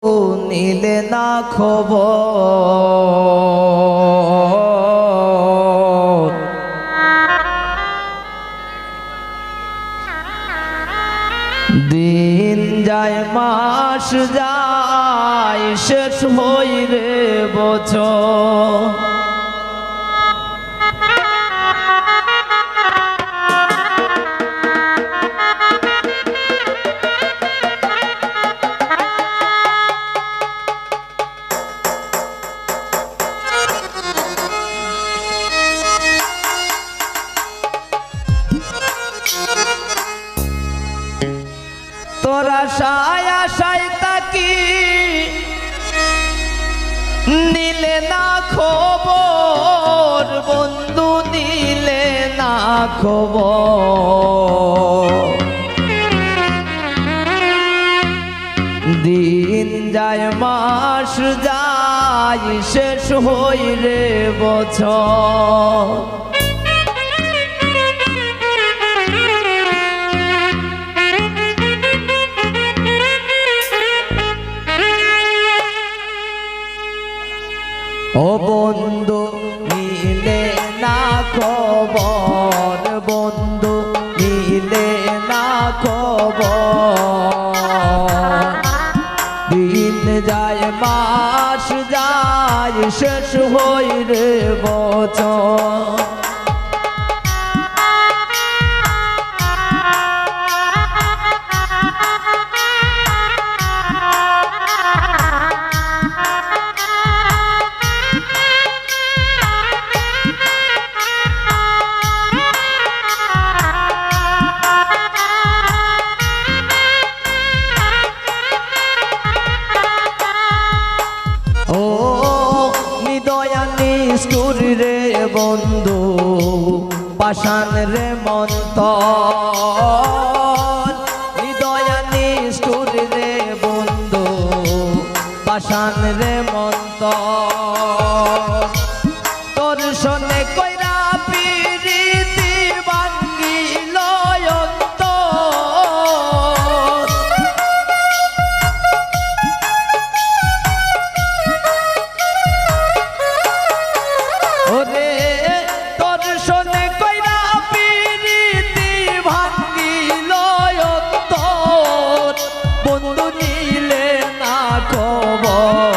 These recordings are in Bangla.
নিলে না খবর দিন যায় মাস যায় শেষ হই রে বছর তোরা আশায় আশায় তাকি নিলে না খবর বন্ধু নিলে না খবর দিন যায় মাস যায় শেষ হই রে বছর ও বন্ধু নিলে না খবর বন্ধু নিলে না খবর দিন যায় মাস যায় শেষ হই রে বছর রে বন্ধু পাষাণ রে মন্তর হৃদয়া নিষ্ঠুর রে বন্ধু পাষাণ রে মন্তর তোর শোনে কইরা প্রীতি ভাঙ্গিল অন্তর ওরে তোর শোনে কইরা প্রীতি ভাঙ্গিল অন্তর বন্ধু নিলে না খবর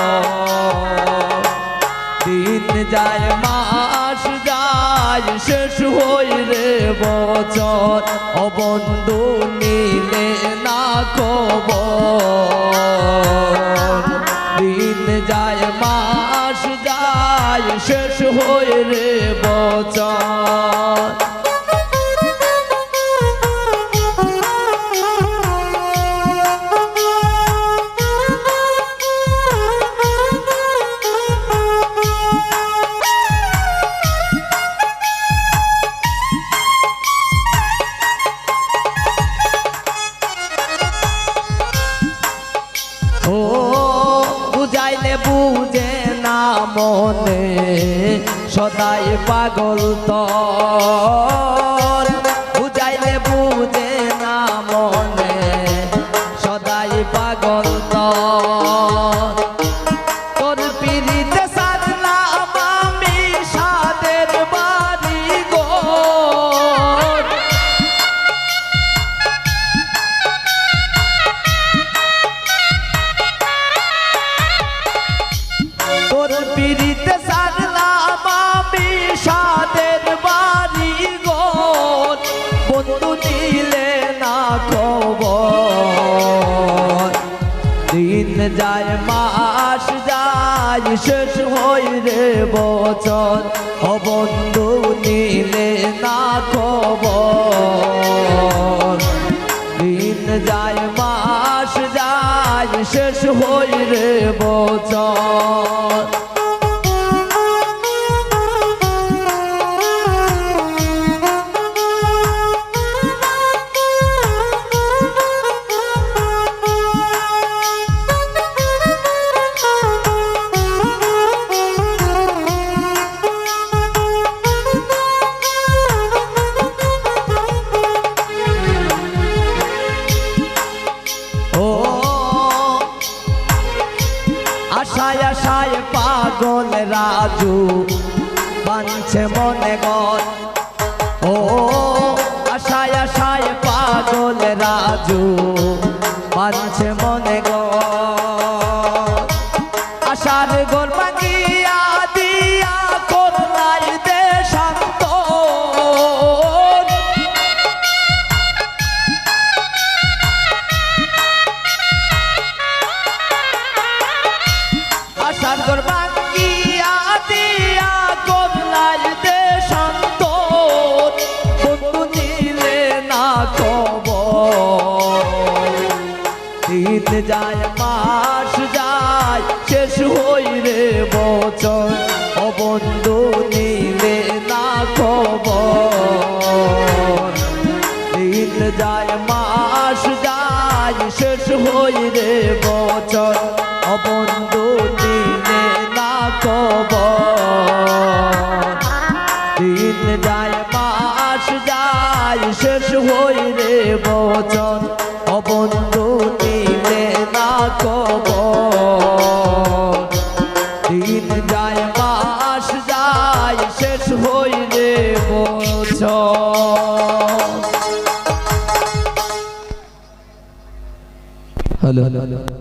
দিন যায় মাস যায় শেষ হই রে বছর ও বন্ধু নিলে না খবর দিন যায় মাস যায় শেষ হই রে বছর ও বুঝাইলে বুঝে না মনে সদাই পাগল তোর বুঝাইলে বুঝে না মনে সদাই পাগল তোর তোর পিরিতে সাজলাম আমি সাদের বাড়ি ঘর তোর পিরিতে সারলাম আমি সাদের বাড়ি ঘর বন্ধু নিলে না খবর দিন যায় মাস যায় শেষ হই রে বছর ও বন্ধু নিলে না খবর দিন যায় মাস যায় শেষ হই রে বছর আশায় আশায় পাগল রাজু বাঁধছে মনে গল ও আশায় আশায় পাগল রাজু বাঁধছে মনে গল আশার গোল ভাঙিয়া দিয়া করুণাই দেশান্ত আশার গোল ভাঙিয়া দিয়া করুণাই দেশান্ত বন্ধু নিলে না খবর দিন যায় মাস যায় শেষ হই রে বছর ও বন্ধু নিলে না খবর দিন যায় মাস যায় শেষ হই রে বছর ও বন্ধু নিলে না খবর দিন যায় মাস যায় শেষ হই রে বছর ও বন্ধু নিলে না খবর দিন যায় মাস যায় শেষ হই রে বছর হ্যালো হ্যালো